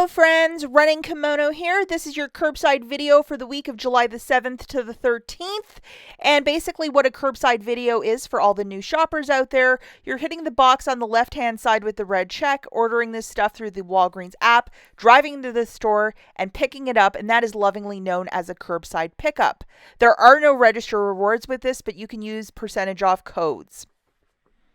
friends, Running Kimono here. This is your curbside video for the week of July the 7th to the 13th. And basically what a curbside video is for all the new shoppers out there, you're hitting the box on the left-hand side with the red check, ordering this stuff through the Walgreens app, driving to the store, and picking it up, and that is lovingly known as a curbside pickup. There are no register rewards with this, but you can use percentage off codes.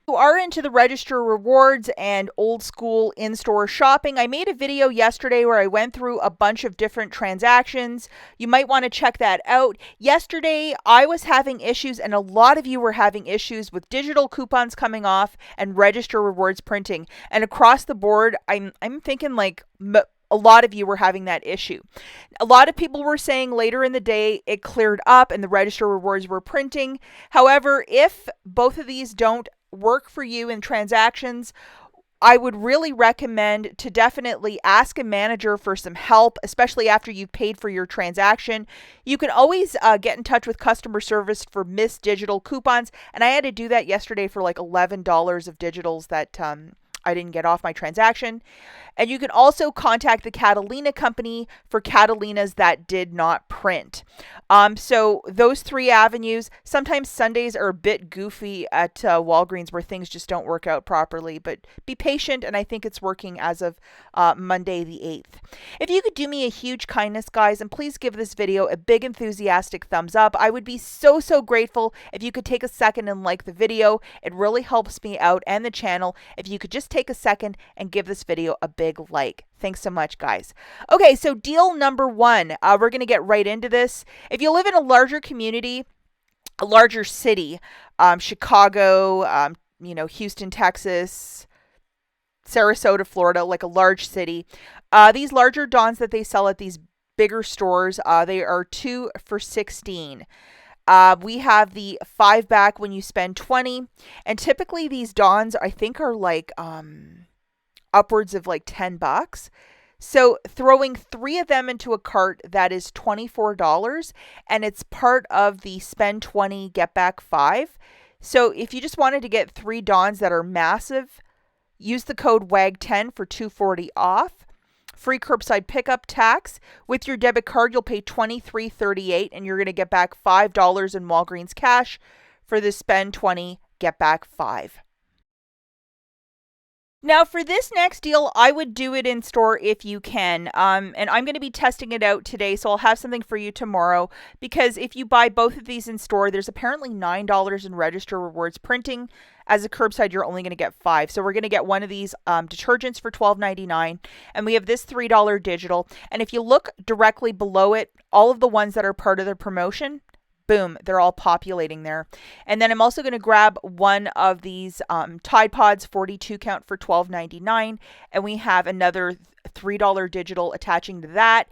If you are into the register rewards and old school in-store shopping, I made a video yesterday where I went through a bunch of different transactions. You might want to check that out. Yesterday, I was having issues, and a lot of you were having issues with digital coupons coming off and register rewards printing. And across the board, I'm thinking like a lot of you were having that issue. A lot of people were saying later in the day it cleared up and the register rewards were printing. However, if both of these don't work for you in transactions, I would really recommend to definitely ask a manager for some help, especially after you've paid for your transaction. You can always get in touch with customer service for missed digital coupons, and I had to do that yesterday for like $11 of digitals that I didn't get off my transaction. And you can also contact the Catalina company for Catalinas that did not print. So those three avenues. Sometimes Sundays are a bit goofy at Walgreens where things just don't work out properly, but be patient, and I think it's working as of Monday the 8th. If you could do me a huge kindness, guys, and please give this video a big enthusiastic thumbs up. I would be so grateful if you could take a second and like the video. It really helps me out and the channel if you could just take a second and give this video a big like. Thanks so much, guys. Okay, so deal number one. We're going to get right into this. If you live in a larger community, a larger city, Chicago, Houston, Texas, Sarasota, Florida, like a large city, these larger Dawns that they sell at these bigger stores, they are 2 for $16. We have the 5-back when you spend $20, and typically these Dawns I think are like upwards of like $10. So throwing 3 of them into a cart, that is $24, and it's part of the spend 20 get back 5. So if you just wanted to get 3 Dawns that are massive, use the code WAG10 for $2.40 off. Free curbside pickup tax. With your debit card, you'll pay $23.38, and you're going to get back $5 in Walgreens cash for the spend 20 get back 5. Now for this next deal, I would do it in store if you can. And I'm going to be testing it out today, so I'll have something for you tomorrow. Because if you buy both of these in store, there's apparently $9 in register rewards printing. As a curbside, you're only going to get 5. So we're going to get one of these detergents for $12.99. And we have this $3 digital. And if you look directly below it, all of the ones that are part of the promotion, boom, they're all populating there. And then I'm also going to grab one of these Tide Pods 42 count for $12.99. And we have another $3 digital attaching to that.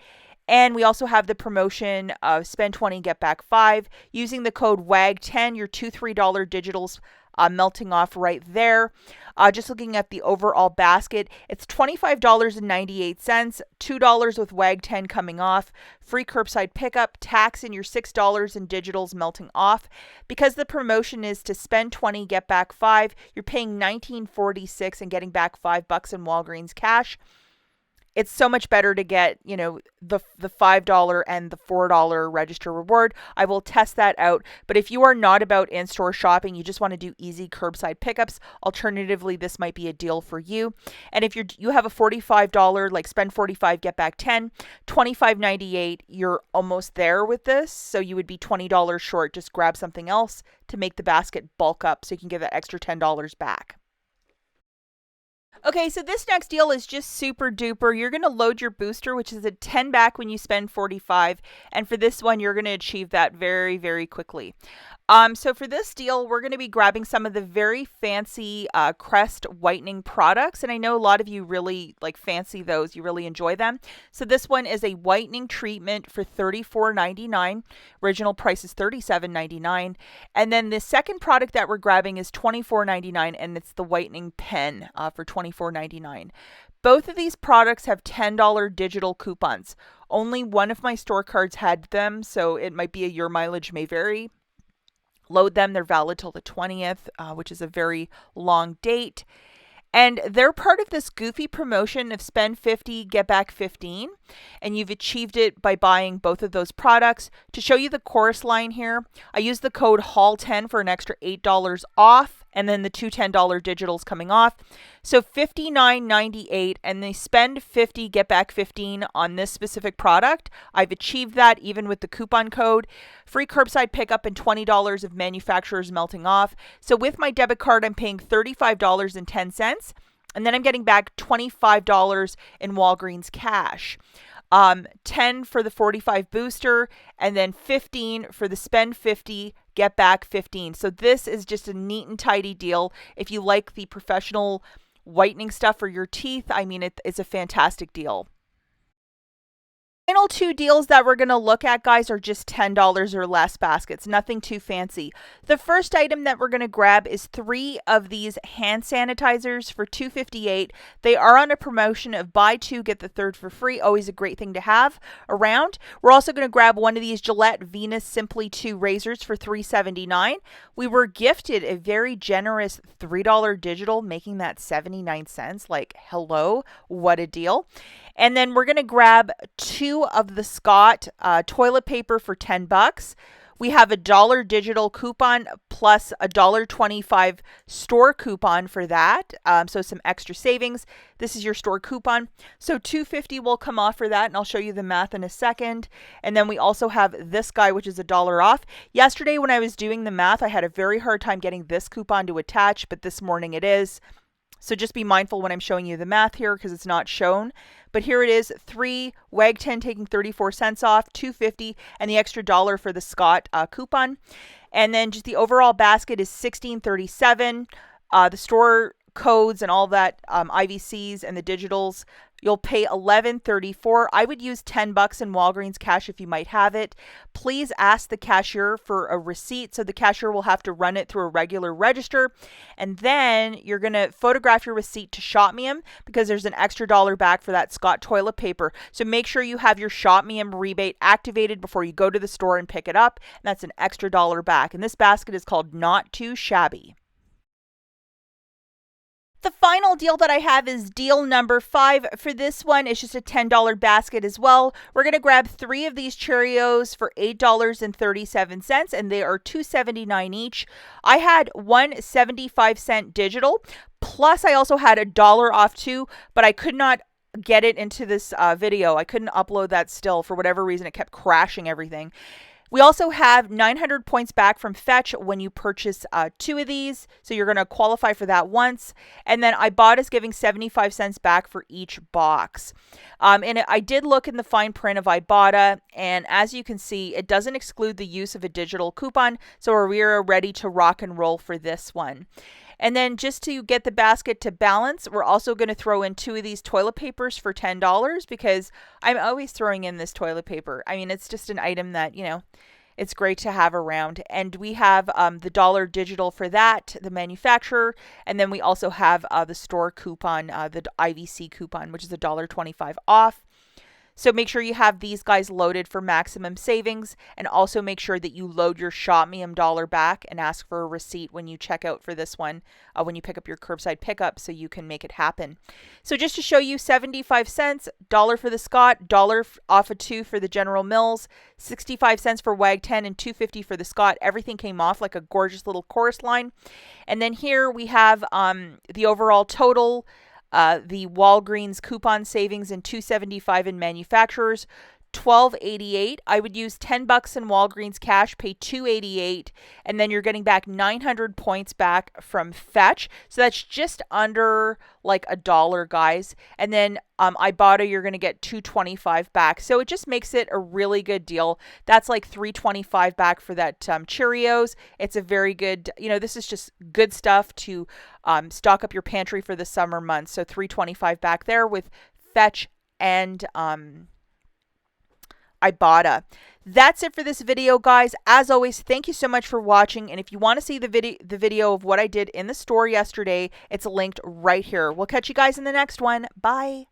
And we also have the promotion of spend 20, get back 5. Using the code WAG10, your 2 $3 digitals melting off right there. Just looking at the overall basket, it's $25.98, $2 with WAG10 coming off, free curbside pickup, tax, and your $6 in digitals melting off. Because the promotion is to spend 20, get back 5, you're paying $19.46 and getting back $5 in Walgreens cash. It's so much better to get, the $5 and the $4 register reward. I will test that out. But if you are not about in-store shopping, you just want to do easy curbside pickups, alternatively, this might be a deal for you. And if you have a $45, like spend 45, get back 10, $25.98, you're almost there with this. So you would be $20 short. Just grab something else to make the basket bulk up so you can get that extra $10 back. Okay, so this next deal is just super duper. You're going to load your booster, which is a 10 back when you spend 45. And for this one, you're going to achieve that very quickly. So for this deal, we're going to be grabbing some of the very fancy Crest whitening products. And I know a lot of you really fancy those. You really enjoy them. So this one is a whitening treatment for $34.99. Original price is $37.99. And then the second product that we're grabbing is $24.99, and it's the whitening pen for $24.99. Both of these products have $10 digital coupons. Only one of my store cards had them, so it might be your mileage may vary. Load them. They're valid till the 20th, which is a very long date. And they're part of this goofy promotion of spend 50, get back 15. And you've achieved it by buying both of those products. To show you the chorus line here, I use the code HAUL10 for an extra $8 off. And then the two $10 digitals coming off. So $59.98, and they spend 50, get back 15 on this specific product. I've achieved that even with the coupon code. Free curbside pickup and $20 of manufacturers melting off. So with my debit card, I'm paying $35.10, and then I'm getting back $25 in Walgreens cash. 10 for the 45 booster, and then 15 for the spend 50, get back 15. So this is just a neat and tidy deal. If you like the professional whitening stuff for your teeth, I mean, it's a fantastic deal. Final two deals that we're going to look at, guys, are just $10 or less baskets. Nothing too fancy. The first item that we're going to grab is 3 of these hand sanitizers for $2.58. They are on a promotion of buy 2, get the 3rd for free. Always a great thing to have around. We're also going to grab one of these Gillette Venus Simply 2 razors for $3.79. We were gifted a very generous $3 digital, making that 79 cents. Like, hello, what a deal. And then we're going to grab 2 of the Scott toilet paper for $10. We have a $1 digital coupon plus a $1.25 store coupon for that. So some extra savings. This is your store coupon. So $2.50 will come off for that, and I'll show you the math in a second. And then we also have this guy, which is $1 off. Yesterday when I was doing the math, I had a very hard time getting this coupon to attach, but this morning it is. So just be mindful when I'm showing you the math here because it's not shown. But here it is, 3, WAG 10 taking 34 cents off, $2.50, and the extra $1 for the Scott coupon. And then just the overall basket is $16.37. The store codes and all that, IVCs and the digitals, you'll pay $11.34. I would use $10 in Walgreens cash if you might have it. Please ask the cashier for a receipt. So the cashier will have to run it through a regular register. And then you're going to photograph your receipt to Shop Me 'em because there's an extra $1 back for that Scott toilet paper. So make sure you have your Shop Me 'em rebate activated before you go to the store and pick it up. And that's an extra $1 back. And this basket is called Not Too Shabby. The final deal that I have is deal number 5. For this one, it's just a $10 basket as well. We're going to grab 3 of these Cheerios for $8.37, and they are $2.79 each. I had one 75-cent digital, plus I also had $1 off too, but I could not get it into this video. I couldn't upload that still. For whatever reason, it kept crashing everything. We also have 900 points back from Fetch when you purchase 2 of these. So you're going to qualify for that once. And then IBOTTA is giving 75 cents back for each box. And I did look in the fine print of IBOTTA. And as you can see, it doesn't exclude the use of a digital coupon. So we're ready to rock and roll for this one. And then just to get the basket to balance, we're also going to throw in 2 of these toilet papers for $10 because I'm always throwing in this toilet paper. I mean, it's just an item that, you know, it's great to have around. And we have the $1 digital for that, the manufacturer. And then we also have the store coupon, the IVC coupon, which is $1.25 off. So make sure you have these guys loaded for maximum savings, and also make sure that you load your Shop Me 'em $1 back and ask for a receipt when you check out for this one, when you pick up your curbside pickup, so you can make it happen. So just to show you, 75 cents, $1 for the Scott, $1 off of 2 for the General Mills, 65 cents for WAG 10, and $2.50 for the Scott. Everything came off like a gorgeous little chorus line. And then here we have the overall total. The Walgreens coupon savings and $2.75 in manufacturers, $12.88. I would use $10 in Walgreens cash, pay $2.88, and then you're getting back 900 points back from Fetch. So that's just under like $1, guys. And then IBOTTA, you're going to get $2.25 back. So it just makes it a really good deal. That's like $3.25 back for that Cheerios. It's a very good, you know, this is just good stuff to stock up your pantry for the summer months. So $3.25 back there with Fetch and IBOTTA. That's it for this video, guys. As always, thank you so much for watching. And if you want to see the video of what I did in the store yesterday, it's linked right here. We'll catch you guys in the next one. Bye.